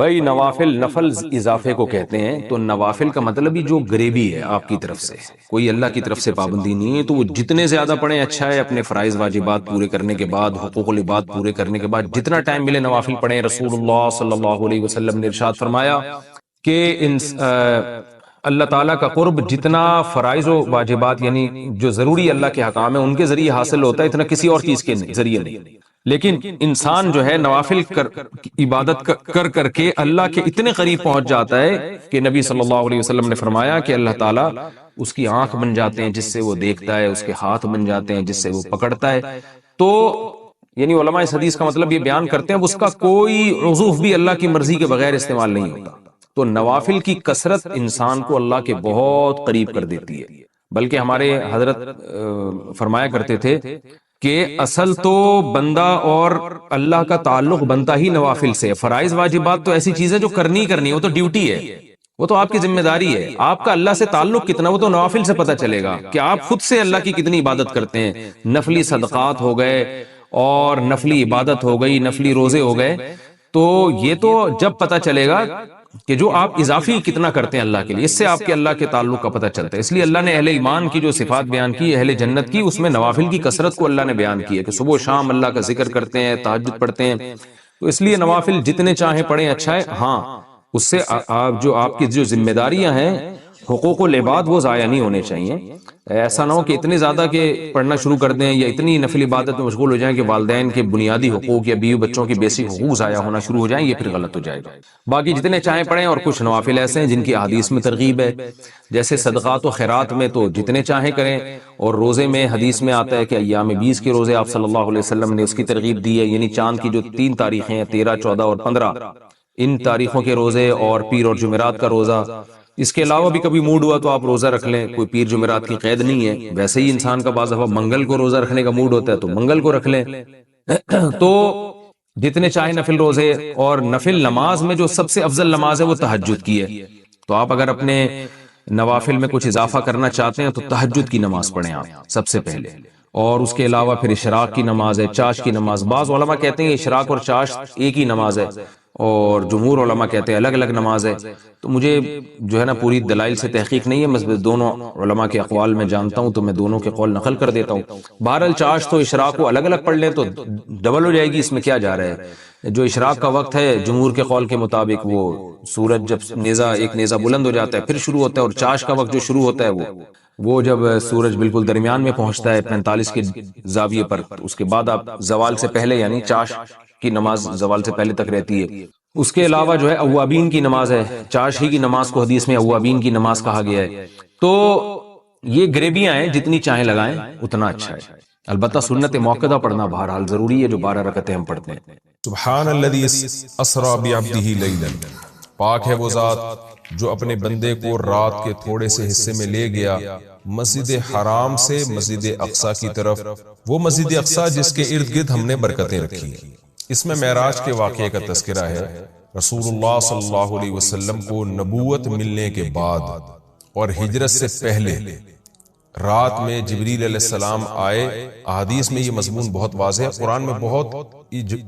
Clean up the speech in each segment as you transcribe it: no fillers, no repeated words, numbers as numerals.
بھائی نوافل، نفل اضافے کو کہتے ہیں، تو نوافل کا مطلب ہی جو گریبی ہے آپ کی طرف سے، کوئی اللہ کی طرف سے پابندی نہیں ہے، تو وہ جتنے زیادہ پڑھیں اچھا ہے، اپنے فرائض واجبات پورے کرنے کے بعد، حقوق العباد پورے کرنے کے بعد جتنا ٹائم ملے نوافل پڑھیں۔ رسول اللہ صلی اللہ علیہ وسلم نے ارشاد فرمایا کہ اللہ تعالیٰ کا قرب جتنا فرائض و واجبات یعنی جو ضروری اللہ کے حکام ہیں ان کے ذریعے حاصل ہوتا ہے، اتنا کسی اور چیز کے ذریعے نہیں۔ لیکن انسان جو ہے نوافل عبادت کر کے اللہ کے اتنے قریب پہنچ جاتا ہے کہ نبی صلی اللہ علیہ وسلم نے فرمایا کہ اللہ تعالیٰ اس کی آنکھ بن جاتے ہیں جس سے وہ دیکھتا ہے، اس کے ہاتھ بن جاتے ہیں جس سے وہ پکڑتا ہے۔ تو یعنی علماء اس حدیث کا مطلب یہ بیان کرتے ہیں اس کا کوئی عضو بھی اللہ کی مرضی کے بغیر استعمال نہیں ہوتا۔ تو نوافل کی کثرت انسان کو اللہ کے بہت قریب کر دیتی ہے، بلکہ ہمارے حضرت فرمایا کرتے تھے کہ اصل تو بندہ اور اللہ کا تعلق بنتا ہی نوافل سے۔ فرائض واجبات تو ایسی چیز ہے جو کرنی ہے، وہ تو ڈیوٹی ہے، وہ تو آپ کی ذمہ داری ہے۔ آپ کا اللہ سے تعلق کتنا وہ تو نوافل سے پتہ چلے گا کہ آپ خود سے اللہ کی کتنی عبادت کرتے ہیں۔ نفلی صدقات ہو گئے اور نفلی عبادت ہو گئی، نفلی روزے ہو گئے، تو یہ تو جب پتہ چلے گا کہ جو آپ اضافی کتنا کرتے ہیں اللہ کے لیے، اس سے آپ کے اللہ کے تعلق کا پتہ چلتا ہے۔ اس لیے اللہ نے اہل ایمان کی جو صفات بیان کی، اہل جنت کی، اس میں نوافل کی کثرت کو اللہ نے بیان کی ہے کہ صبح و شام اللہ کا ذکر کرتے ہیں، تہجد پڑھتے ہیں۔ تو اس لیے نوافل جتنے چاہیں پڑھیں اچھا ہے، ہاں اس سے جو آپ کی جو ذمہ داریاں ہیں، حقوق العباد، وہ ضائع نہیں ہونے چاہیے۔ ایسا نہ ہو کہ اتنے زیادہ کہ پڑھنا شروع کر دیں یا اتنی نفل عبادت میں مشغول ہو جائیں کہ والدین کے بنیادی حقوق یا بیوی بچوں کے بیسک حقوق ضائع ہونا شروع ہو جائیں، یہ پھر غلط ہو جائے گا۔ باقی جتنے چاہیں پڑھیں، اور کچھ نوافل ایسے ہیں جن کی احادیث میں ترغیب ہے، جیسے صدقات و خیرات میں تو جتنے چاہیں کریں، اور روزے میں حدیث میں آتا ہے کہ ایام 20 کے روزے آپ صلی اللہ علیہ وسلم نے اس کی ترغیب دی ہے، یعنی چاند کی جو 3 تاریخیں ہیں، 13، 14 اور 15، ان تاریخوں کے روزے اور پیر اور جمعرات کا روزہ۔ اس کے علاوہ بھی کبھی موڈ ہوا تو آپ روزہ رکھ لیں، کوئی پیر جمعرات کی قید نہیں ہے۔ ویسے ہی انسان کا بعض دفعہ منگل کو روزہ رکھنے کا موڈ ہوتا ہے تو منگل کو رکھ لیں۔ تو جتنے چاہیں نفل روزے، اور نفل نماز میں جو سب سے افضل نماز ہے وہ تہجد کی ہے۔ تو آپ اگر اپنے نوافل میں کچھ اضافہ کرنا چاہتے ہیں تو تہجد کی نماز پڑھیں آپ سب سے پہلے، اور اس کے علاوہ پھر اشراق کی نماز ہے، چاش کی نماز۔ بعض علماء کہتے ہیں اشراق اور چاش ایک ہی نماز ہے، اور جمہور علماء کہتے ہیں الگ الگ نماز ہے۔ تو مجھے جو ہے نا پوری دلائل سے تحقیق نہیں ہے، میں دونوں علماء کے اقوال میں جانتا ہوں تو میں دونوں کے قول نقل کر دیتا ہوں۔ بہرحال چاش تو اشراق کو الگ الگ پڑھ لیں تو ڈبل ہو جائے گی، اس میں کیا جا رہا ہے۔ جو اشراق کا وقت ہے جمہور کے قول کے مطابق وہ سورج جب ایک نیزہ بلند ہو جاتا ہے پھر شروع ہوتا ہے، اور چاش کا وقت جو شروع ہوتا ہے وہ جب سورج بالکل درمیان میں پہنچتا ہے 45 کے زاویے پر، اس کے بعد آپ زوال سے پہلے، یعنی چاش کی نماز زوال سے پہلے تک رہتی ہے۔ اس کے علاوہ جو ہے اوابین کی نماز ہے، چاش ہی کی نماز کو حدیث میں اوابین کی نماز کہا گیا ہے۔ تو یہ گریبیاں ہیں، جتنی چاہیں لگائیں اتنا اچھا ہے۔ البتہ سنت موقدہ پڑھنا بہرحال ضروری ہے، جو 12 رکعتیں ہم پڑھتے ہیں۔ سبحان الذی اسری بعبدہ لیلا، پاک ہے وہ ذات جو اپنے بندے کو رات کے تھوڑے سے حصے میں لے گیا مسجد حرام سے مسجد اقصی کی طرف، وہ مسجد اقصی جس کے ارد گرد ہم نے برکتیں رکھی ہیں۔ اس میں معراج کے واقعے کا تذکرہ ہے۔ رسول اللہ صلی اللہ علیہ وسلم کو نبوت ملنے کے بعد اور ہجرت سے پہلے رات میں جبریل علیہ السلام آئے۔ احادیث میں یہ مضمون بہت واضح ہے، قرآن میں بہت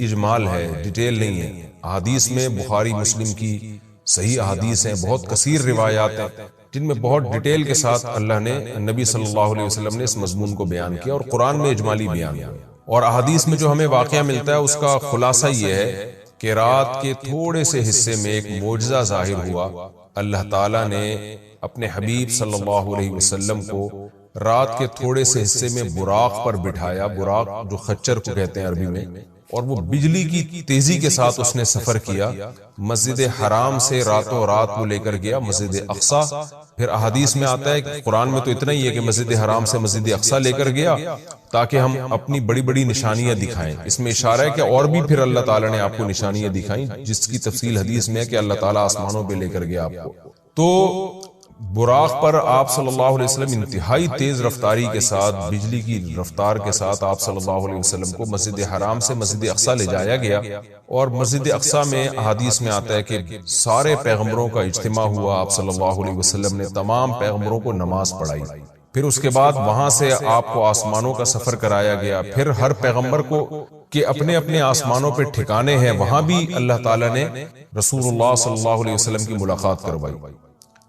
اجمال ہے، ڈیٹیل نہیں ہے۔ احادیث میں بخاری مسلم کی صحیح احادیث ہیں، بہت کثیر روایات ہیں جن میں بہت ڈیٹیل کے ساتھ اللہ نے، نبی صلی اللہ علیہ وسلم نے اس مضمون کو بیان کیا، اور قرآن میں اجمالی بیان ہے۔ اور احادیث میں جو ہمیں واقعہ ملتا ہے اس کا خلاصہ یہ ہے کہ رات کے تھوڑے سے حصے میں ایک معجزہ ظاہر ہوا۔ اللہ تعالیٰ نے اپنے حبیب صلی اللہ علیہ وسلم کو رات کے تھوڑے سے حصے میں براق پر بٹھایا، براق جو خچر کو کہتے ہیں عربی میں، اور وہ بجلی کی تیزی کے ساتھ اس نے سفر کیا۔ مسجد حرام سے راتوں رات وہ لے کر گیا مسجد اقصی۔ پھر احادیث میں آتا ہے کہ قرآن میں تو اتنا ہی ہے کہ مسجد حرام سے مسجد اقصی لے کر گیا تاکہ ہم اپنی بڑی بڑی نشانیاں دکھائیں۔ اس میں اشارہ ہے کہ اور بھی پھر اللہ تعالیٰ نے آپ کو نشانیاں دکھائیں، جس کی تفصیل حدیث میں ہے کہ اللہ تعالیٰ آسمانوں پہ لے کر گیا آپ کو۔ تو براق پر آپ صلی اللہ علیہ وسلم انتہائی تیز رفتاری کے ساتھ، بجلی کی رفتار کے ساتھ آپ صلی اللہ علیہ وسلم کو مسجد حرام سے مسجد اقصی لے جایا گیا۔ اور مسجد اقصی میں احادیث میں آتا ہے کہ سارے پیغمبروں کا اجتماع ہوا، آپ صلی اللہ علیہ وسلم نے تمام پیغمبروں کو نماز پڑھائی۔ پھر اس کے بعد وہاں سے آپ کو آسمانوں کا سفر کرایا گیا، پھر ہر پیغمبر کو کہ اپنے اپنے آسمانوں پہ ٹھکانے ہیں، وہاں بھی اللہ تعالیٰ نے رسول اللہ صلی اللہ علیہ وسلم کی ملاقات کروائی۔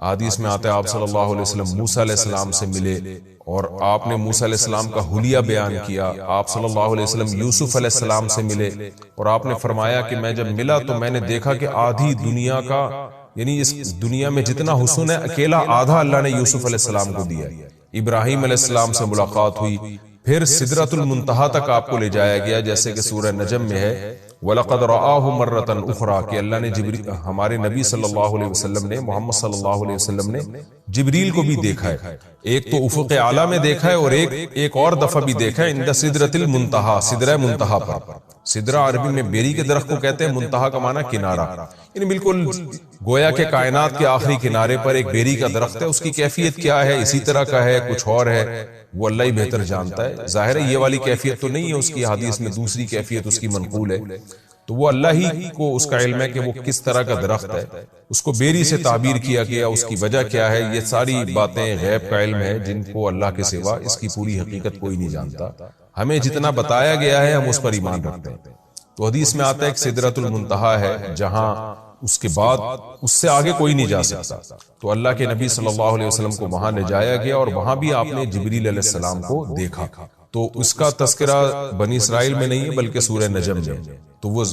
حدیث میں آتا ہے آپ صلی اللہ علیہ وسلم موسیٰ علیہ السلام سے ملے اور آپ نے موسیٰ علیہ السلام کا حلیہ بیان کیا۔ آپ صلی اللہ علیہ وسلم یوسف علیہ السلام سے ملے اور آپ نے فرمایا کہ میں جب ملا تو میں نے دیکھا کہ آدھی دنیا کا، یعنی اس دنیا میں جتنا حسن ہے اکیلا آدھا اللہ نے یوسف علیہ السلام کو دیا۔ ابراہیم علیہ السلام سے ملاقات ہوئی، پھر سدرۃ المنتہا تک آپ کو لے جایا گیا، جیسے کہ سورہ نجم میں ہے وَلَقَدْ رَآهُ مَرَّةً أُخْرَى کہ اللہ نے ہمارے نبی صلی اللہ علیہ وسلم نے، محمد صلی اللہ علیہ وسلم نے جبریل کو بھی دیکھا ہے، ایک تو افق اعلیٰ میں دیکھا ہے اور ایک اور دفعہ بھی دیکھا ہے عند سدرۃ المنتہا، سدرہ منتہا پر۔ سدرہ عربی میں بیری کے درخت کو کہتے ہیں، منتہا کا معنی کنارہ، یعنی بالکل گویا کہ کائنات کے آخری کنارے پر ایک بیری کا درخت ہے۔ اس کی کیفیت کیا ہے، اسی طرح کا ہے کچھ اور ہے، وہ اللہ ہی بہتر جانتا ہے۔ ظاہر ہے یہ والی کیفیت تو نہیں ہے اس کی، حدیث میں دوسری کیفیت اس کی منقول ہے، تو وہ اللہ ہی کو اس کا علم ہے کہ وہ کس طرح کا درخت ہے۔ اس کو بیری سے تعبیر کیا گیا، اس کی وجہ کیا ہے، یہ ساری باتیں غیب کا علم ہے جن کو اللہ کے سوا اس کی پوری حقیقت کوئی نہیں جانتا۔ ہمیں جتنا بتایا گیا ہے ہم اس پر ایمان رکھتے ہیں۔ تو حدیث میں آتا ہے ایک سدرۃ المنتہا ہے جہاں اس کے بعد اس سے آگے کوئی نہیں جا سکتا، تو اللہ کے نبی صلی اللہ علیہ وسلم کو وہاں لے جایا گیا اور وہاں بھی آپ نے جبریل علیہ السلام کو دیکھا۔ تو اس کا تذکرہ بنی اسرائیل میں نہیں ہے بلکہ سورہ نجم میں، تو وہ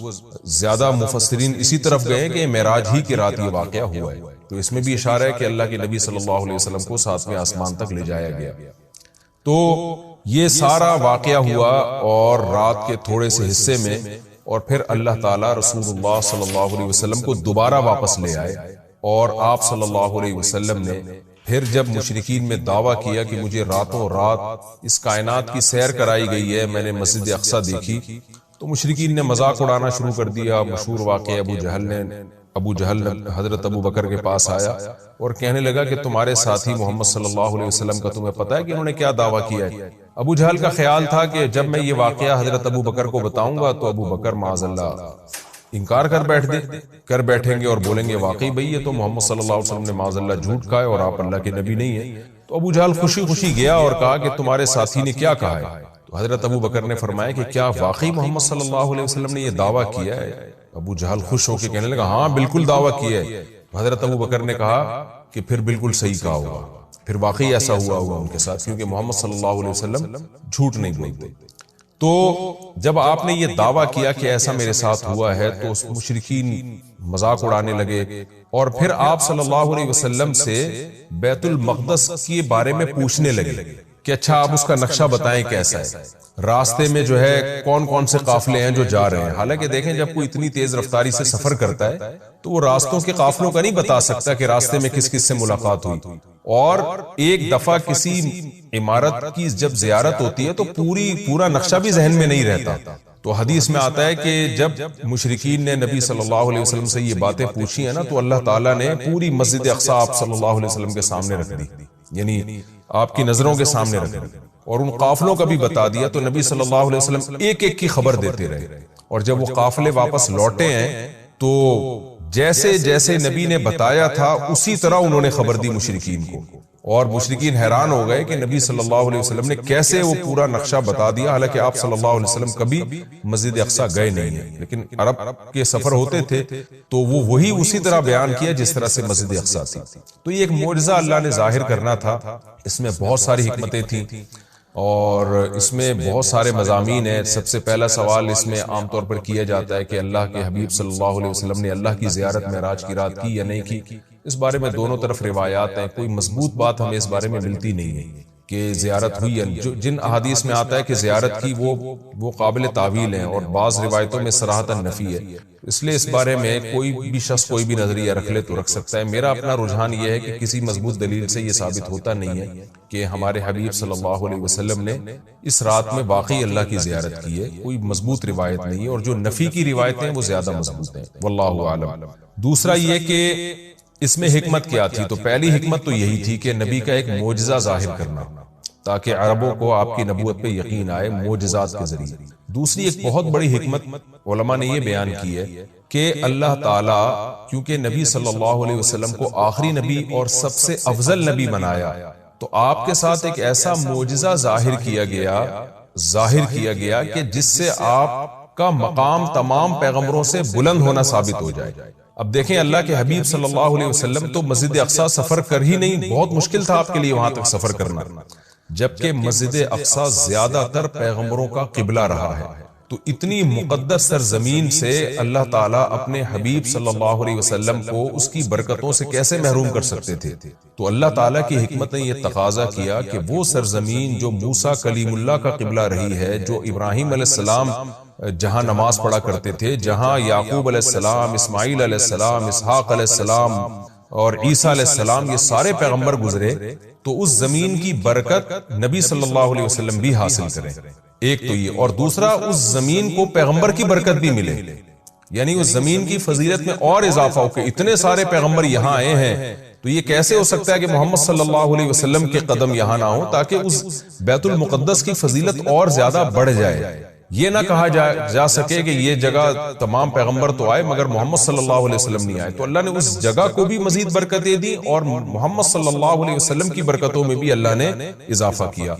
زیادہ مفسرین اسی طرف گئے کہ معراج ہی کی رات یہ واقعہ ہوا ہے۔ تو اس میں بھی اشارہ ہے کہ اللہ کے نبی صلی اللہ علیہ وسلم کو ساتویں آسمان تک لے جایا گیا۔ تو یہ سارا واقعہ ہوا اور رات کے تھوڑے سے حصے میں، اور پھر اللہ تعالیٰ رسول اللہ صلی اللہ علیہ وسلم کو دوبارہ واپس لے آئے، اور آپ صلی اللہ علیہ وسلم نے پھر جب مشرکین میں دعویٰ کیا کہ مجھے راتوں رات اس کائنات کی سیر کرائی گئی ہے، میں نے مسجد اقصیٰ دیکھی، تو مشرکین نے مذاق اڑانا شروع کر دیا۔ مشہور واقعہ ابو جہل حضرت ابو بکر کے پاس آیا اور کہنے لگا کہ تمہارے ساتھی محمد صلی اللہ علیہ وسلم کا تمہیں پتہ ہے کہ انہوں نے کیا دعویٰ کیا ہے؟ ابو جہل کا خیال تھا کہ جب میں یہ واقعہ حضرت ابو بکر کو بتاؤں گا تو ابو بکر معاذ اللہ انکار کر بیٹھیں گے اور بولیں گے واقعی بھئی یہ تو محمد صلی اللہ علیہ وسلم نے معاذ اللہ جھوٹ کہا ہے اور آپ اللہ کے نبی نہیں ہیں۔ تو ابو جہل خوشی خوشی گیا اور کہا کہ تمہارے ساتھی نے کیا کہا ہے؟ تو حضرت ابو بکر نے فرمایا کہ کیا واقعی محمد صلی اللہ علیہ وسلم نے یہ دعویٰ کیا ہے؟ ابو جہل خوش ہو کے کہنے لگا ہاں بالکل دعویٰ کیا ہے۔ حضرت ابو بکر نے کہا کہ پھر بالکل صحیح کہا ہوگا، پھر واقعی ایسا ہوا ہوگا ان کے ساتھ، کیونکہ محمد صلی اللہ علیہ وسلم جھوٹ نہیں بولتے۔ تو جب آپ نے یہ دعویٰ کیا کہ ایسا میرے ساتھ ہوا ہے تو اس مشرکین مذاق اڑانے لگے، اور پھر آپ صلی اللہ علیہ وسلم سے بیت المقدس کے بارے میں پوچھنے لگے کہ اچھا آپ اس کا نقشہ بتائیں کیسا ہے، راستے میں جو ہے کون کون سے قافلے ہیں جو جا رہے ہیں۔ حالانکہ دیکھیں جب کوئی اتنی تیز رفتاری سے سفر کرتا ہے تو وہ راستوں کے قافلوں کا نہیں بتا سکتا کہ راستے میں کس کس سے ملاقات ہوئی، اور ایک دفعہ کسی عمارت کی جب زیارت ہوتی ہے تو پورا نقشہ بھی ذہن میں نہیں رہتا۔ تو حدیث میں آتا ہے کہ جب مشرکین نے نبی صلی اللہ علیہ وسلم سے یہ باتیں پوچھی ہیں نا تو اللہ تعالیٰ نے پوری مسجد اقصیٰ آپ صلی اللہ علیہ وسلم کے سامنے رکھ دی، یعنی آپ کی نظروں کے سامنے رکھ دی، اور ان قافلوں کا بھی بتا دیا۔ تو نبی صلی اللہ علیہ وسلم ایک ایک کی خبر دیتے رہے، اور جب وہ قافلے واپس لوٹے ہیں تو جیسے جیسے نبی نے بتایا تھا اسی طرح انہوں نے خبر دی مشرکین کو، اور مشرکین حیران ہو گئے کہ نبی صلی اللہ علیہ وسلم نے کیسے وہ پورا نقشہ بتا دیا، حالانکہ آپ صلی اللہ علیہ وسلم کبھی مسجد اقصیٰ گئے نہیں ہیں، لیکن عرب کے سفر ہوتے تھے تو وہ وہی اسی طرح بیان کیا جس طرح سے مسجد اقصیٰ تھی۔ تو یہ ایک معجزہ اللہ نے ظاہر کرنا تھا، اس میں بہت ساری حکمتیں تھیں اور اس میں بہت سارے مضامین ہیں۔ سب سے پہلا سوال اس میں عام طور پر کیا جاتا ہے کہ اللہ کے حبیب صلی اللہ علیہ وسلم نے اللہ کی زیارت معراج کی رات کی یا نہیں کی۔ اس بارے میں دونوں طرف روایات ہیں، کوئی مضبوط بات ہمیں اس بارے میں ملتی نہیں ہے کہ زیارت ہوئی، جن احادیث میں آتا ہے کہ زیارت کی وہ قابل تعویل ہیں، اور بعض روایتوں میں صراحتاً نفی ہے، اس لیے اس بارے میں کوئی بھی شخص کوئی بھی نظریہ رکھ لے تو رکھ سکتا ہے۔ میرا اپنا رجحان یہ ہے کہ کسی مضبوط دلیل سے یہ ثابت ہوتا نہیں ہے کہ ہمارے حبیب صلی اللہ علیہ وسلم نے اس رات میں واقعی اللہ کی زیارت کی ہے، کوئی مضبوط روایت نہیں ہے، اور جو نفی کی روایتیں ہیں وہ زیادہ مضبوط ہیں، واللہ اعلم۔ دوسرا یہ کہ اس میں حکمت کیا تھی، تو پہلی حکمت تو یہی تھی کہ نبی کا ایک معجزہ ظاہر کرنا تاکہ عربوں کو آپ کی نبوت پہ یقین آئے معجزات کے ذریعے۔ دوسری ایک بہت بڑی حکمت علماء نے یہ بیان کی ہے کہ اللہ تعالیٰ کیونکہ نبی صلی اللہ علیہ وسلم کو آخری نبی اور سب سے افضل نبی بنایا، تو آپ کے ساتھ ایک ایسا معجزہ ظاہر کیا گیا کہ جس سے آپ کا مقام تمام پیغمبروں سے بلند ہونا ثابت ہو جائے۔ اب دیکھیں اللہ کے حبیب صلی اللہ علیہ وسلم تو مسجد اقصی سفر کر ہی نہیں، بہت مشکل تھا آپ کے لیے وہاں تک سفر کرنا، جبکہ مسجد اقصی زیادہ تر پیغمبروں کا قبلہ رہا ہے۔ تو اتنی مقدس سرزمین سے اللہ تعالیٰ اپنے حبیب صلی اللہ علیہ وسلم کو اس کی برکتوں سے کیسے محروم کر سکتے تھے؟ تو اللہ تعالیٰ کی حکمت نے یہ تقاضا کیا کہ وہ سرزمین جو موسیٰ کلیم اللہ کا قبلہ رہی ہے، جو ابراہیم علیہ السلام جہاں نماز پڑھا کرتے تھے، جہاں یعقوب علیہ السلام، اسماعیل علیہ السلام، اسحاق علیہ السلام اور عیسیٰ علیہ السلام، یہ سارے پیغمبر گزرے، تو اس زمین کی برکت نبی صلی اللہ علیہ وسلم بھی حاصل کریں۔ ایک تو یہ، اور دوسرا اس زمین کو پیغمبر کی برکت بھی ملے، یعنی اس زمین کی فضیلت میں اور اضافہ ہو کہ اتنے سارے پیغمبر یہاں آئے ہیں، تو یہ کیسے ہو سکتا ہے کہ محمد صلی اللہ علیہ وسلم کے قدم یہاں نہ ہو، تاکہ اس بیت المقدس کی فضیلت اور زیادہ بڑھ جائے۔ یہ نہ کہا جا سکے کہ یہ جگہ تمام پیغمبر تو آئے مگر محمد صلی اللہ علیہ وسلم نہیں آئے، تو اللہ نے اس جگہ کو بھی مزید برکتیں دی، اور محمد صلی اللہ علیہ وسلم کی برکتوں میں بھی اللہ نے اضافہ کیا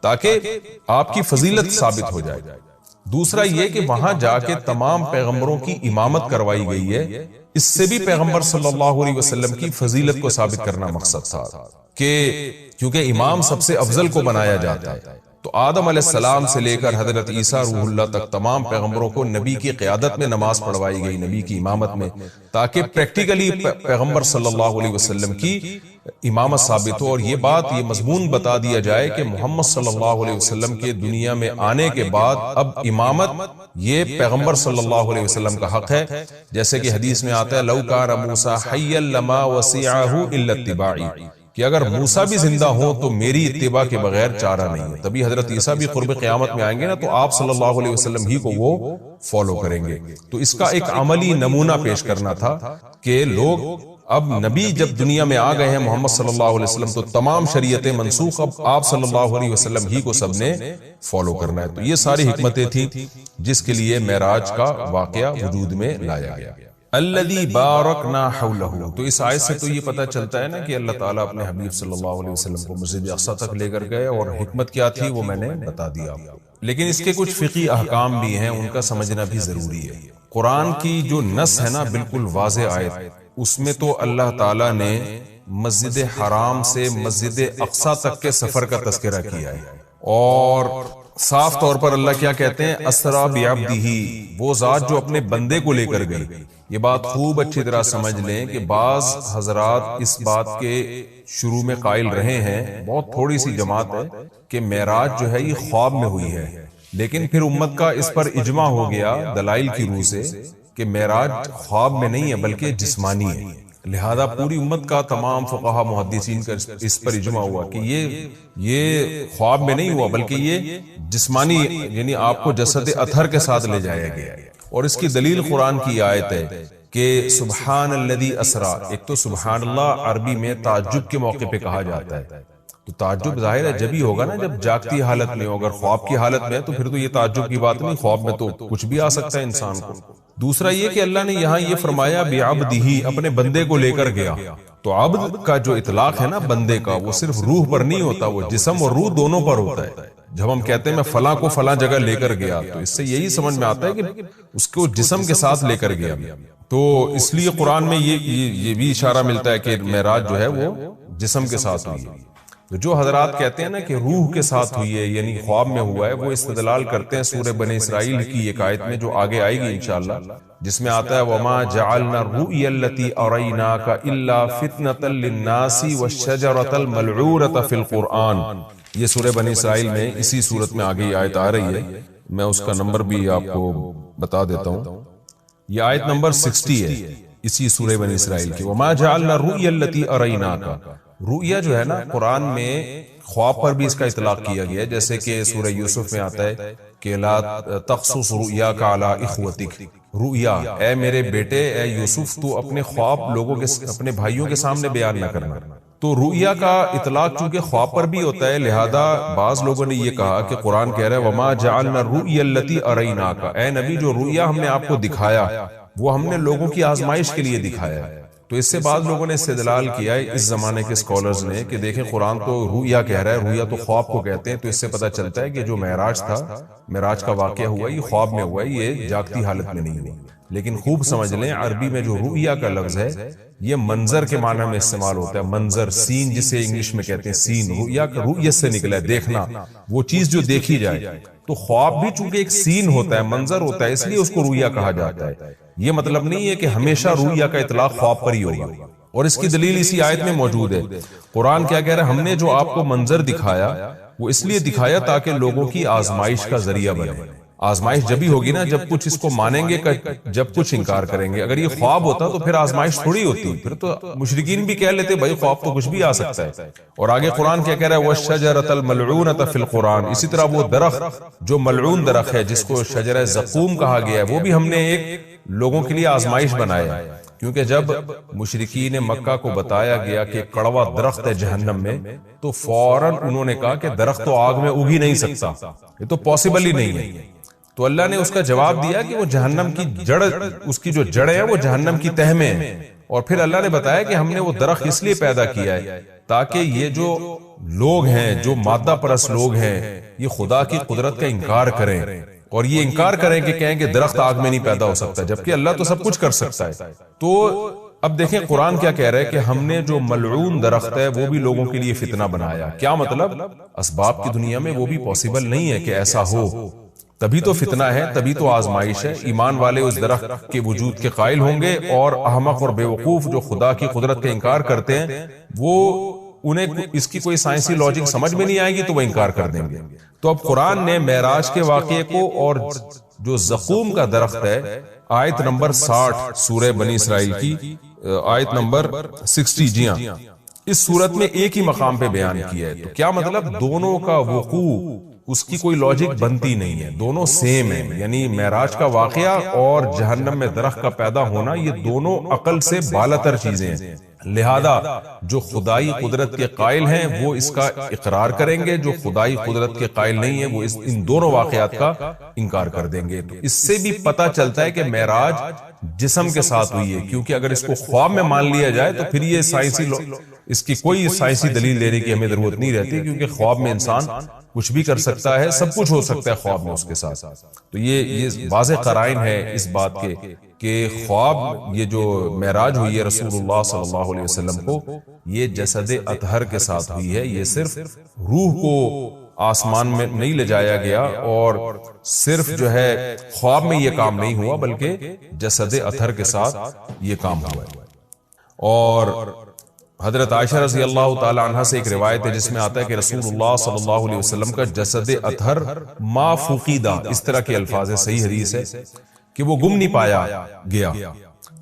تاکہ آپ کی فضیلت ثابت ہو جائے۔ دوسرا یہ کہ وہاں جا کے تمام پیغمبروں کی امامت کروائی گئی ہے، اس سے بھی پیغمبر صلی اللہ علیہ وسلم کی فضیلت کو ثابت کرنا مقصد تھا، کہ کیونکہ امام سب سے افضل کو بنایا جاتا ہے، تو آدم علیہ السلام سے لے کر حضرت عیسیٰ روح اللہ تک تمام پیغمبروں کو نبی کی قیادت میں نماز پڑھوائی گئی، نبی کی امامت میں، تاکہ پریکٹیکلی پیغمبر صلی اللہ علیہ وسلم کی امامت ثابت ہو، اور یہ بات، یہ مضمون بتا دیا جائے کہ محمد صلی اللہ علیہ وسلم کے دنیا میں آنے کے بعد اب امامت یہ پیغمبر صلی اللہ علیہ وسلم کا حق ہے، جیسے کہ حدیث میں آتا ہے لَوْ كَانَ مُوسَىٰ حَيًّا لَمَا وَسِعَهُ إِلَّا اتِّبَاعِي، کہ اگر موسیٰ بھی زندہ ہوں تو میری اتباع کے بغیر چارہ نہیں ہے۔ تبھی حضرت عیسیٰ بھی قرب قیامت میں آئیں گے نا، تو آپ صلی اللہ علیہ وسلم ہی کو وہ فالو کریں گے۔ تو اس کا ایک عملی نمونہ پیش کرنا تھا کہ لوگ اب نبی جب دنیا میں آ گئے ہیں محمد صلی اللہ علیہ وسلم، تو تمام شریعتیں منسوخ، اب آپ صلی اللہ علیہ وسلم ہی کو سب نے فالو کرنا ہے۔ تو یہ ساری حکمتیں تھیں جس کے لیے معراج کا واقعہ وجود میں لایا گیا۔ الذی بارکنا حولہ، تو اس آیت سے تو یہ پتہ چلتا ہے نا کہ اللہ تعالیٰ اپنے حبیب صلی اللہ علیہ وسلم کو مسجد اقصی تک لے کر گئے، اور حکمت کیا تھی وہ میں نے بتا دیا آپ کو، لیکن اس کے کچھ فقہی احکام بھی ہیں، ان کا سمجھنا بھی ضروری ہے۔ قرآن کی جو نص ہے نا بالکل واضح آیت، اس میں تو اللہ تعالیٰ نے مسجد حرام سے مسجد اقصی تک کے سفر کا تذکرہ کیا ہے، اور صاف طور پر اللہ کیا کہتے ہیں؟ اسرا بعبدہ، وہ ذات جو اپنے بندے کو لے کر گئی۔ یہ بات خوب اچھی طرح سمجھ لیں کہ بعض حضرات اس بات کے شروع میں قائل رہے ہیں، بہت تھوڑی سی جماعت ہے، کہ معراج جو ہے یہ خواب میں ہوئی ہے، لیکن پھر امت کا اس پر اجماع ہو گیا دلائل کی روح سے کہ معراج خواب میں نہیں ہے بلکہ جسمانی ہے، لہذا پوری امت کا تمام فقہا محدثین کا اس پر اجماع ہوا کہ یہ خواب میں نہیں ہوا بلکہ یہ جسمانی، یعنی آپ کو جسد اطہر کے ساتھ لے جایا گیا ہے۔ اور اس کی دلیل قرآن کی آیت ہے کہ سبحان الذی اسرا، ایک تو سبحان اللہ عربی میں تعجب کے موقع پہ کہا جاتا ہے، تو تعجب ظاہر ہے جب ہی ہوگا نا جب جاگتی حالت میں ہو، اگر خواب کی حالت میں ہے تو پھر تو یہ تعجب کی بات نہیں، خواب میں تو کچھ بھی آ سکتا ہے انسان کو۔ دوسرا یہ کہ اللہ نے یہاں یہ فرمایا بعبدہ، اپنے بندے کو لے کر گیا، تو عبد کا جو اطلاق ہے نا بندے کا، وہ صرف روح پر نہیں ہوتا، وہ جسم اور روح دونوں پر ہوتا ہے۔ جب ہم کہتے ہیں میں فلاں کو فلاں جگہ لے کر گیا، تو اس سے یہی سمجھ میں آتا ہے کہ اس کو جسم کے ساتھ لے کر گیا۔ تو اس لیے قرآن میں یہ بھی اشارہ ملتا ہے کہ معراج جو ہے وہ جسم کے ساتھ ہوئی ہے۔ تو جو حضرات کہتے ہیں نا کہ روح کے ساتھ ہوئی ہے یعنی خواب میں ہوا ہے، وہ استدلال کرتے ہیں سورہ بنی اسرائیل کی ایک آیت میں جو آگے آئے گی انشاءاللہ، جس میں آتا ہے وَمَا جَعَلْنَا الرُّؤْيَا الَّتِي أَرَيْنَاكَ إِلَّا فِتْنَةً لِلنَّاسِ وَالشَّجَرَةَ الْمَلْعُونَةَ فِي الْقُرْآنِ۔ یہ سورہ بنی اسرائیل میں اسی صورت میں آگے آیت آ رہی ہے، میں اس کا نمبر بھی آپ کو بتا دیتا ہوں، یہ آیت نمبر 60 ہے اسی سورہ بنی اسرائیل کی۔ وَمَا جَعَلْنَا الرُّؤْيَا الَّتِي أَرَيْنَاكَ، رؤیا جو ہے نا قرآن میں خواب پر بھی اس کا اطلاق کیا گیا ہے، جیسے کہ سورہ یوسف میں آتا ہے کہ لا تقصص رؤیاک علی اخوتک، رؤیا اے میرے بیٹے اے یوسف تو اپنے خواب لوگوں کے اپنے بھائیوں کے سامنے بیان نہ کرنا۔ تو رؤیا کا اطلاق چونکہ خواب پر بھی ہوتا ہے، لہذا بعض لوگوں نے یہ کہا کہ قرآن کہہ رہا ہے وما جعلنا الرؤیا التي اریناک، اے نبی جو رؤیا ہم نے آپ کو دکھایا وہ ہم نے لوگوں کی آزمائش کے لیے دکھایا ہے، تو اس سے بعض لوگوں نے استدلال کیا ہے اس زمانے کے اسکالرز نے کہ دیکھیں قرآن تو رؤیا کہہ رہا ہے، رؤیا تو خواب کو کہتے ہیں، تو اس سے پتہ چلتا ہے کہ جو معراج تھا، معراج کا واقعہ ہوا یہ خواب میں ہوا ہے، یہ جاگتی حالت میں نہیں ہوا۔ لیکن خوب سمجھ لیں عربی میں جو رؤیا کا لفظ ہے یہ منظر کے معنی میں استعمال ہوتا ہے، منظر، سین جسے انگلش میں کہتے ہیں سین، رؤیا کا رؤیت سے نکلا ہے، دیکھنا، وہ چیز جو دیکھی جائے۔ تو خواب بھی چونکہ ایک سین ہوتا ہے، منظر ہوتا ہے، اس لیے اس کو رؤیا کہا جاتا ہے۔ یہ مطلب نہیں ہے کہ ہمیشہ رؤیا کا اطلاق خواب پر ہی ہوگا، اور اس کی دلیل اسی آیت میں موجود ہے۔ قرآن کیا کہہ رہا ہے؟ ہم نے جو آپ کو منظر دکھایا وہ اس لیے دکھایا تاکہ لوگوں کی آزمائش کا ذریعہ بنے۔ آزمائش جب ہی ہوگی نا جب کچھ اس کو مانیں گے، جب کچھ انکار کریں گے۔ اگر یہ خواب ہوتا تو پھر آزمائش تھوڑی ہوتی، پھر تو مشرکین بھی کہہ لیتے بھائی خواب تو کچھ بھی آ سکتا ہے۔ اور آگے قرآن کیا کہہ رہا ہے؟ وَالشَّجَرَةَ الْمَلْعُونَةَ فِي الْقُرْآنِ، اسی طرح وہ درخت جو ملعون درخت ہے جس کو شجرہ زقوم کہا گیا ہے، وہ بھی ہم نے ایک لوگوں کے لیے آزمائش بنایا ہے۔ کیونکہ جب مشرکین مکہ کو بتایا گیا کہ کڑوا درخت ہے جہنم میں، تو فوراً انہوں نے کہا کہ درخت تو آگ میں اگ ہی نہیں سکتا، یہ تو پاسبل ہی نہیں ہے۔ تو اللہ نے اس کا جواب دیا کہ وہ جہنم کی جڑ، اس کی جو جڑیں ہیں وہ جہنم کی تہ میں ہیں۔ اور پھر اللہ نے بتایا کہ ہم نے وہ درخت اس لیے پیدا کیا ہے تاکہ یہ جو لوگ ہیں، جو مادہ پرست لوگ ہیں، یہ خدا کی قدرت کا انکار کریں، اور یہ انکار کریں کہ کہیں کہ درخت آگ میں نہیں پیدا ہو سکتا، جبکہ اللہ تو سب کچھ کر سکتا ہے۔ تو اب دیکھیں قرآن کیا کہہ رہا ہے کہ ہم نے جو ملعون درخت ہے وہ بھی لوگوں کے لیے فتنہ بنایا۔ کیا مطلب؟ اسباب کی دنیا میں وہ بھی پاسبل نہیں ہے کہ ایسا ہو، تبھی تو فتنہ ہے، تبھی تو آزمائش ہے۔ ایمان والے اس درخت کے وجود کے قائل ہوں گے، اور احمق اور بے وقوف جو خدا کی قدرت کا انکار کرتے ہیں وہ انہیں اس کی کوئی سائنسی لاجک سمجھ میں نہیں آئے گی تو وہ انکار کر دیں گے۔ تو اب قرآن نے معراج کے واقعے کو اور جو زقوم کا درخت ہے، آیت نمبر 60 سورہ بنی اسرائیل کی آیت نمبر 60، جی ہاں، اس صورت میں ایک ہی مقام پہ بیان کیا ہے۔ تو کیا مطلب؟ دونوں کا وقوع اس کی کوئی لاجک بنتی نہیں ہے، دونوں سیم ہیں، یعنی معراج کا واقعہ اور جہنم میں درخت کا پیدا ہونا یہ دونوں عقل سے بالاتر چیزیں ہیں۔ لہذا جو خدائی قدرت کے قائل ہیں وہ اس کا اقرار کریں گے، جو خدائی قدرت کے قائل نہیں ہیں وہ ان دونوں واقعات کا انکار کر دیں گے۔ تو اس سے بھی پتہ چلتا ہے کہ معراج جسم کے ساتھ ہوئی ہے، کیونکہ اگر اس کو خواب میں مان لیا جائے تو پھر یہ اس کی کوئی سائنسی دلیل دینے کی ہمیں ضرورت نہیں رہتی، کیونکہ خواب میں انسان کچھ بھی کر سکتا ہے، سب کچھ ہو سکتا ہے خواب میں اس کے ساتھ۔ تو یہ واضح قرائن ہے اس بات کے کہ خواب، یہ جو معراج ہوئی ہے رسول اللہ صلی اللہ علیہ وسلم کو، یہ جسد اطہر کے ساتھ ہوئی ہے، یہ صرف روح کو آسمان میں نہیں لے جایا گیا، اور صرف جو ہے خواب میں یہ کام نہیں ہوا بلکہ جسد اطہر کے ساتھ یہ کام ہوا ہے۔ اور حضرت عائشہ رضی اللہ تعالی عنہ سے ایک روایت ہے جس میں آتا ہے کہ رسول اللہ صلی اللہ علیہ وسلم کا جسد اطہر ما فقیدہ، اس طرح کے الفاظ ہے، صحیح حدیث ہے کہ وہ گم نہیں پایا گیا۔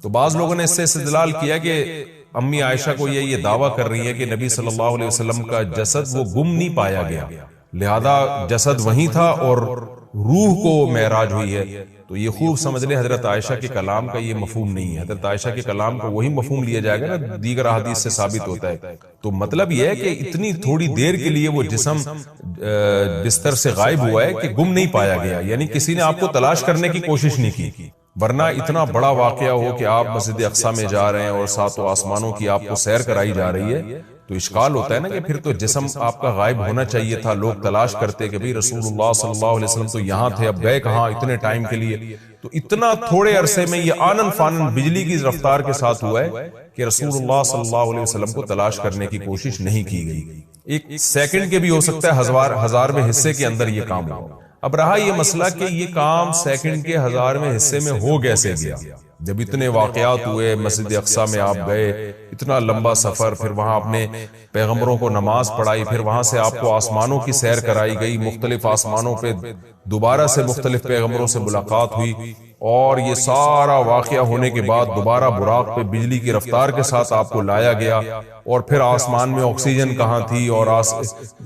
تو بعض لوگوں نے اس سے استدلال کیا کہ امی عائشہ کو یہ دعویٰ کر رہی ہے کہ نبی صلی اللہ علیہ وسلم کا جسد وہ گم نہیں پایا گیا، لہذا جسد وہیں تھا اور روح کو معراج ہوئی ہے۔ تو یہ خوب سمجھ لیں حضرت عائشہ کے کلام کا یہ مفہوم نہیں ہے، حضرت عائشہ کے کلام کو وہی مفہوم لیا جائے گا نا دیگر احادیث سے ثابت ہوتا ہے۔ تو مطلب یہ ہے کہ اتنی تھوڑی دیر کے لیے وہ جسم بستر سے غائب ہوا ہے کہ گم نہیں پایا گیا، یعنی کسی نے آپ کو تلاش کرنے کی کوشش نہیں کی، ورنہ اتنا بڑا واقعہ ہو کہ آپ مسجد اقصی میں جا رہے ہیں اور ساتوں آسمانوں کی آپ کو سیر کرائی جا رہی ہے، تو اشکال ہوتا ہے نا کہ پھر تو جسم آپ کا غائب ہونا چاہیے تھا، لوگ تلاش کرتے کہ بھئی رسول اللہ صلی اللہ علیہ وسلم تو یہاں تھے، اب گئے کہاں اتنے ٹائم کے لیے؟ تو اتنا تھوڑے عرصے میں یہ آنن فانن بجلی کی رفتار کے ساتھ ہوا ہے کہ رسول اللہ صلی اللہ علیہ وسلم کو تلاش کرنے کی کوشش نہیں کی گئی۔ ایک سیکنڈ کے بھی ہو سکتا ہے ہزارویں حصے کے اندر یہ کام ہوا۔ اب رہا یہ مسئلہ کہ یہ کام سیکنڈ کے ہزارویں حصے میں ہو کیسے گیا؟ جب اتنے واقعات ہوئے، مسجد اقصی میں آپ گئے، اتنا لمبا سفر، پھر وہاں اپنے پیغمبروں کو نماز پڑھائی، پھر وہاں سے آپ کو آسمانوں کی سیر کرائی گئی، مختلف آسمانوں پہ دوبارہ سے مختلف پیغمبروں سے ملاقات ہوئی، اور یہ سارا واقعہ ہونے کے بعد دوبارہ براق پہ بجلی کی رفتار کے ساتھ آپ کو لایا گیا، اور پھر آسمان میں آکسیجن کہاں تھی، اور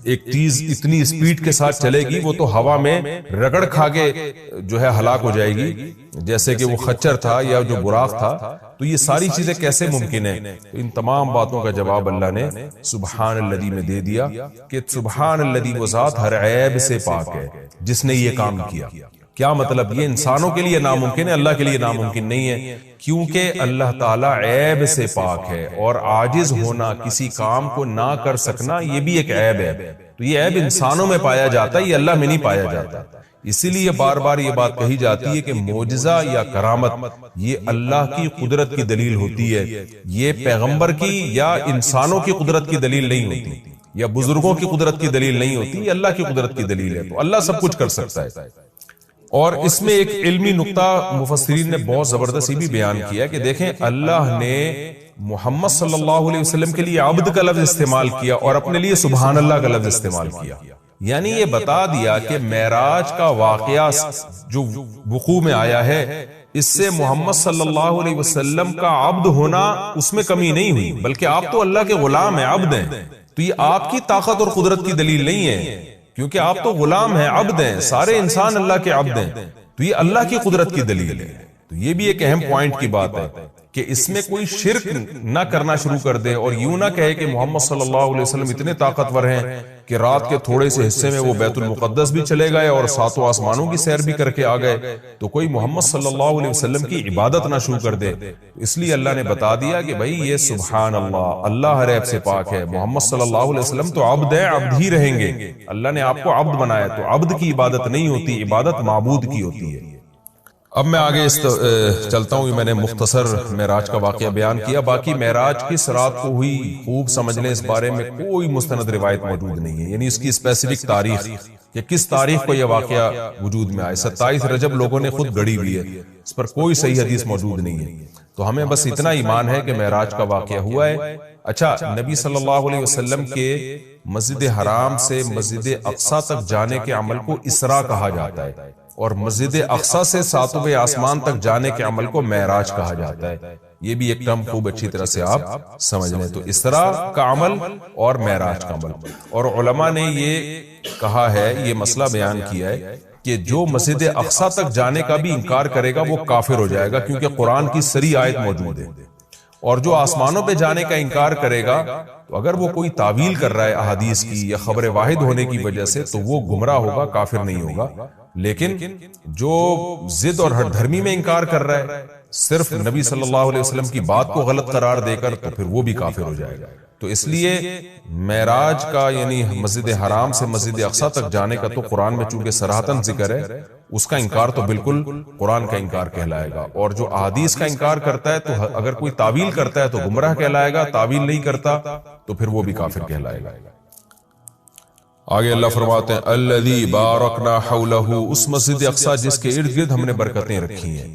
ایک چیز اتنی سپیڈ کے ساتھ چلے گی وہ تو ہوا میں رگڑ کھا کے جو ہے ہلاک ہو جائے گی، جیسے کہ وہ خچر تھا یا جو براق تھا۔ تو یہ ساری چیزیں کیسے ممکن ہیں؟ تو ان تمام باتوں کا جواب اللہ نے سبحان الذی میں دے دیا کہ سبحان الذی، وہ ذات ہر عیب سے پاک ہے جس نے یہ کام کیا۔ کیا مطلب؟ یہ انسانوں کے لیے ناممکن ہے، اللہ کے لیے ناممکن نہیں ہے، کیونکہ اللہ تعالیٰ عیب سے پاک ہے، اور عاجز ہونا، کسی کام کو نہ کر سکنا، یہ بھی ایک عیب ہے۔ تو یہ عیب انسانوں میں پایا جاتا ہے، یہ اللہ میں نہیں پایا جاتا۔ اسی لیے بار بار یہ بات کہی جاتی ہے کہ معجزہ یا کرامت یہ اللہ کی قدرت کی دلیل ہوتی ہے، یہ پیغمبر کی یا انسانوں کی قدرت کی دلیل نہیں ہوتی، یا بزرگوں کی قدرت کی دلیل نہیں ہوتی، یہ اللہ کی قدرت کی دلیل ہے۔ تو اللہ سب کچھ کر سکتا ہے۔ اور اس میں ایک علمی نقطہ مفسرین نے بہت زبردست بھی بیان کیا کہ دیکھیں، اللہ نے محمد صلی اللہ علیہ وسلم کے لیے عبد کا لفظ استعمال کیا اور اپنے لیے سبحان اللہ کا لفظ استعمال کیا، یعنی یہ بتا دیا کہ معراج کا واقعہ جو وقوع میں آیا ہے، اس سے محمد صلی اللہ علیہ وسلم کا عبد ہونا اس میں کمی نہیں ہوئی، بلکہ آپ تو اللہ کے غلام ہیں، عبد ہیں۔ تو یہ آپ کی طاقت اور قدرت کی دلیل نہیں ہے، کیونکہ آپ تو غلام ہیں، عبد ہیں، سارے انسان اللہ کے عبد ہیں، تو یہ اللہ کی قدرت کی دلیل ہے۔ تو یہ بھی ایک اہم پوائنٹ کی بات ہے کہ اس میں کوئی شرک نہ کرنا شروع کر دے اور یوں نہ کہے کہ محمد صلی اللہ علیہ وسلم اتنے طاقتور ہیں کہ رات کے تھوڑے سے حصے میں وہ بیت المقدس بھی چلے گئے اور ساتوں آسمانوں کی سیر بھی کر کے آ گئے، تو کوئی محمد صلی اللہ علیہ وسلم کی عبادت نہ شروع کر دے۔ اس لیے اللہ نے بتا دیا کہ بھائی یہ سبحان اللہ، اللہ ہر عیب سے پاک ہے، محمد صلی اللہ علیہ وسلم تو عبد ہیں، عبد ہی رہیں گے۔ اللہ نے آپ کو عبد بنایا، تو عبد کی عبادت نہیں ہوتی، عبادت معبود کی ہوتی ہے۔ اب میں آگے چلتا ہوں، میں نے مختصر معراج کا واقعہ بیان کیا، باقی معراج کس رات کو ہوئی خوب سمجھ لیں، اس بارے میں کوئی مستند روایت موجود نہیں ہے، یعنی اس کی اسپیسیفک تاریخ کہ کس تاریخ کو یہ واقعہ وجود میں آئے۔ 27 رجب لوگوں نے خود گڑی ہوئی ہے، اس پر کوئی صحیح حدیث موجود نہیں ہے، تو ہمیں بس اتنا ایمان ہے کہ معراج کا واقعہ ہوا ہے۔ اچھا، نبی صلی اللہ علیہ وسلم کے مسجد حرام سے مسجد اقصی تک جانے کے عمل کو اسراء کہا جاتا ہے، اور مسجد اقصی سے ساتویں آسمان تک جانے کے عمل کو معراج کہا جاتا ہے۔ یہ بھی ایک ٹرم خوب اچھی طرح سے آپ سمجھ لیں، تو اسراء کا عمل اور معراج کا عمل۔ اور علماء نے یہ کہا ہے، یہ مسئلہ بیان کیا ہے کہ جو مسجد اقصی تک جانے کا بھی انکار کرے گا وہ کافر ہو جائے گا، کیونکہ قرآن کی صریح آیت موجود ہے۔ اور جو آسمانوں پہ جانے کا انکار کرے گا، تو اگر وہ کوئی تعویل کر رہا ہے احادیث کی یا خبر واحد ہونے کی وجہ سے، تو وہ گمراہ ہوگا، کافر نہیں ہوگا۔ لیکن جو ضد اور ہٹ دھرمی میں انکار کر رہا ہے، صرف نبی صلی اللہ علیہ وسلم کی بات کو غلط قرار دے کر، تو پھر وہ بھی کافر ہو جائے گا۔ تو اس لیے معراج کا یعنی مسجد حرام سے مسجد اقصی تک جانے کا تو قرآن میں چونکہ صراحتاً ذکر ہے، اس کا انکار تو بالکل قرآن کا انکار کہلائے گا۔ اور جو احادیث کا انکار کرتا ہے، تو اگر کوئی تعویل کرتا ہے تو گمراہ کہلائے گا، تعویل نہیں کرتا تو پھر وہ بھی کافر کہلائے گا۔ آگے اللہ فرماتے ہیں الذی بارکنا حولہ، اس مسجد اقصی جس کے ارد گرد ہم نے برکتیں رکھی ہیں۔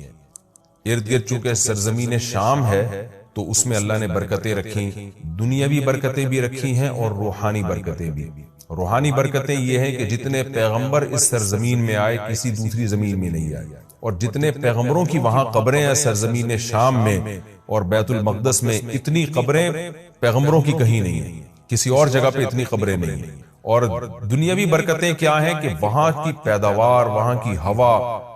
ارد گرد چونکہ سرزمین شام ہے تو اس میں اللہ نے برکتیں رکھی، دنیاوی برکتیں بھی رکھی ہیں اور روحانی برکتیں بھی۔ روحانی برکتیں یہ ہیں کہ جتنے پیغمبر اس سرزمین میں آئے کسی دوسری زمین میں نہیں آئے، اور جتنے پیغمبروں کی وہاں قبریں ہیں سرزمین شام میں اور بیت المقدس میں، اتنی قبریں پیغمبروں کی کہیں نہیں ہیں، کسی اور جگہ پہ اتنی قبریں نہیں ہیں۔ اور دنیاوی برکتیں کیا ہیں کہ وہاں کی پیداوار، وہاں کی ہوا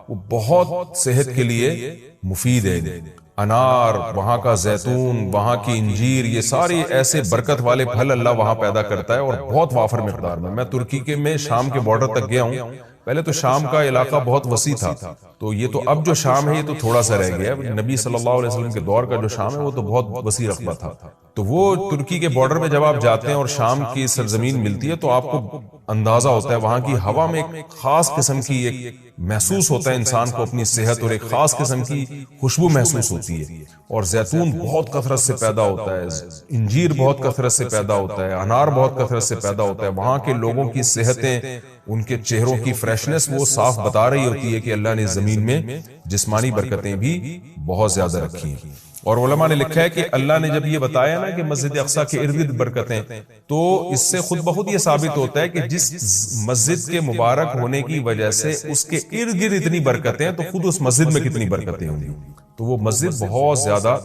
وہ بہت صحت کے لیے مفید ہے۔ انار، وہاں کا زیتون، وہاں کی انجیر، یہ سارے ایسے برکت والے پھل اللہ وہاں پیدا کرتا ہے، اور بہت وافر مقدار میں۔ میں ترکی کے میں شام کے بارڈر تک گیا ہوں، پہلے تو شام کا علاقہ بہت وسیع تھا، تو یہ تو اب جو شام ہے یہ تو تھوڑا سا رہ گیا۔ نبی صلی اللہ علیہ وسلم کے دور کا جو شام ہے وہ تو بہت وسیع رقبہ تھا۔ تو وہ ترکی کے بارڈر پہ جب آپ جاتے ہیں اور شام کی سرزمین ملتی ہے تو آپ کو اندازہ ہوتا ہے وہاں کی ہوا میں ایک خاص قسم کی ایک محسوس ہوتا ہے انسان کو اپنی صحت، اور ایک خاص قسم کی خوشبو محسوس ہوتی ہے۔ اور زیتون بہت کثرت سے پیدا ہوتا ہے، انجیر بہت کثرت سے پیدا ہوتا ہے، انار بہت کثرت سے پیدا ہوتا ہے۔ وہاں کے لوگوں کی صحتیں، ان کے چہروں کی فریشنس وہ صاف بتا رہی ہوتی ہے کہ اللہ نے زمین میں جسمانی برکتیں بھی بہت زیادہ رکھی ہیں۔ اور علماء نے لکھا ہے کہ اللہ نے جب یہ بتایا نا کہ مسجد اقصی کے ارد گرد برکتیں، تو اس سے خود بخود یہ ثابت ہوتا ہے کہ جس مسجد کے مبارک ہونے کی وجہ سے اس کے ارد گرد اتنی برکتیں ہیں، تو خود اس مسجد میں کتنی برکتیں ہوں گی۔ تو وہ مسجد بہت زیادہ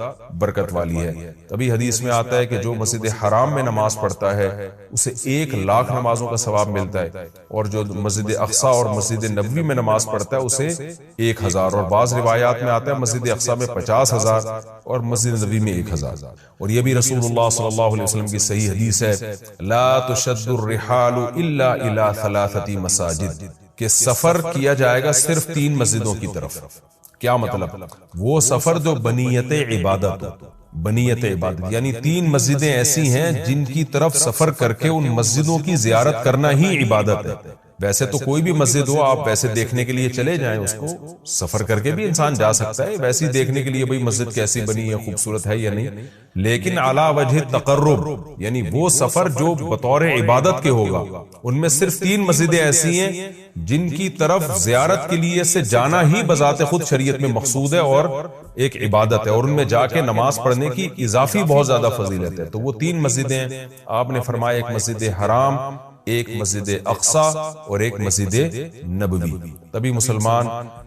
برکت والی ہے۔ تبھی حدیث میں آتا ہے کہ جو مسجد حرام میں نماز پڑھتا ہے اسے 1,00,000 نمازوں کا ثواب ملتا ہے، اور جو مسجد اقصی اور مسجد نبوی میں نماز پڑھتا ہے اسے 1,000، اور بعض روایات میں آتا ہے مسجد اقصی میں 50,000 اور مسجد نبوی میں 1,000۔ اور یہ بھی رسول اللہ صلی اللہ علیہ وسلم کی صحیح حدیث ہے، لا تشد الرحال الا الى 3 مساجد، کہ سفر کیا جائے گا صرف 3 مسجدوں کی طرف. کیا مطلب؟ وہ سفر جو بنیت عبادت ہو. بنیت عبادت یعنی 3 مسجدیں ایسی ہیں جن کی طرف سفر کر کے ان مسجدوں کی زیارت کرنا ہی عبادت ہے. ویسے تو کوئی بھی مسجد ہو آپ ویسے دیکھنے کے لیے چلے جائیں، اس کو سفر کر کے بھی انسان جا سکتا ہے ویسے ہی دیکھنے کے لیے بھئی مسجد کیسی بنی ہے، خوبصورت ہے یا نہیں. لیکن علی وجہ تقرب یعنی وہ سفر جو بطور عبادت کے ہوگا، ان میں صرف 3 مسجدیں ایسی ہیں جن کی طرف زیارت کے لیے سے جانا ہی بذات خود شریعت میں مقصود ہے اور ایک عبادت ہے، اور ان میں جا کے نماز پڑھنے کی اضافی بہت زیادہ فضیلت ہے. تو وہ 3 مسجدیں آپ نے فرمایا، ایک مسجد حرام، ایک مسجد اقصی اور ایک مسجد نبوی. تبھی مسلمان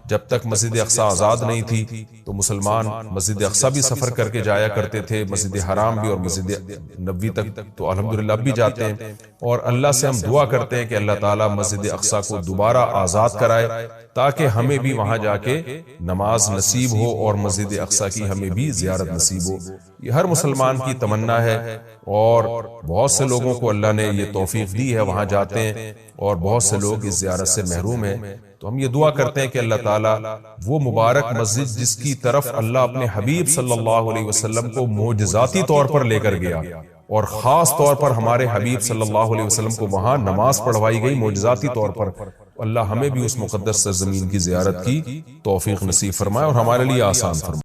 جب تک مسجد اقصی آزاد نہیں تھی تو مسلمان مسجد اقصی بھی سفر کر کے جایا کرتے تھے، مسجد حرام بھی اور مسجد نبوی تک تو الحمدللہ اب بھی جاتے ہیں. اور اللہ سے ہم دعا کرتے ہیں کہ اللہ تعالیٰ مسجد اقصی کو دوبارہ آزاد کرائے تاکہ ہمیں بھی وہاں جا کے نماز نصیب ہو اور مسجد اقصی کی ہمیں بھی زیارت نصیب ہو. یہ ہر مسلمان کی تمنا ہے اور بہت سے لوگوں کو اللہ نے یہ توفیق دی ہے، وہاں جاتے ہیں اور بہت سے لوگ اس زیارت سے محروم ہیں. تو ہم یہ دعا کرتے ہیں کہ اللہ تعالیٰ وہ مبارک مسجد جس کی طرف اللہ اپنے حبیب صلی اللہ علیہ وسلم کو معجزاتی طور پر لے کر گیا اور خاص طور پر ہمارے حبیب صلی اللہ علیہ وسلم کو وہاں نماز پڑھوائی گئی معجزاتی طور پر، اللہ ہمیں بھی اس مقدس سرزمین کی زیارت کی توفیق نصیب فرمائے اور ہمارے لیے آسان فرمائے.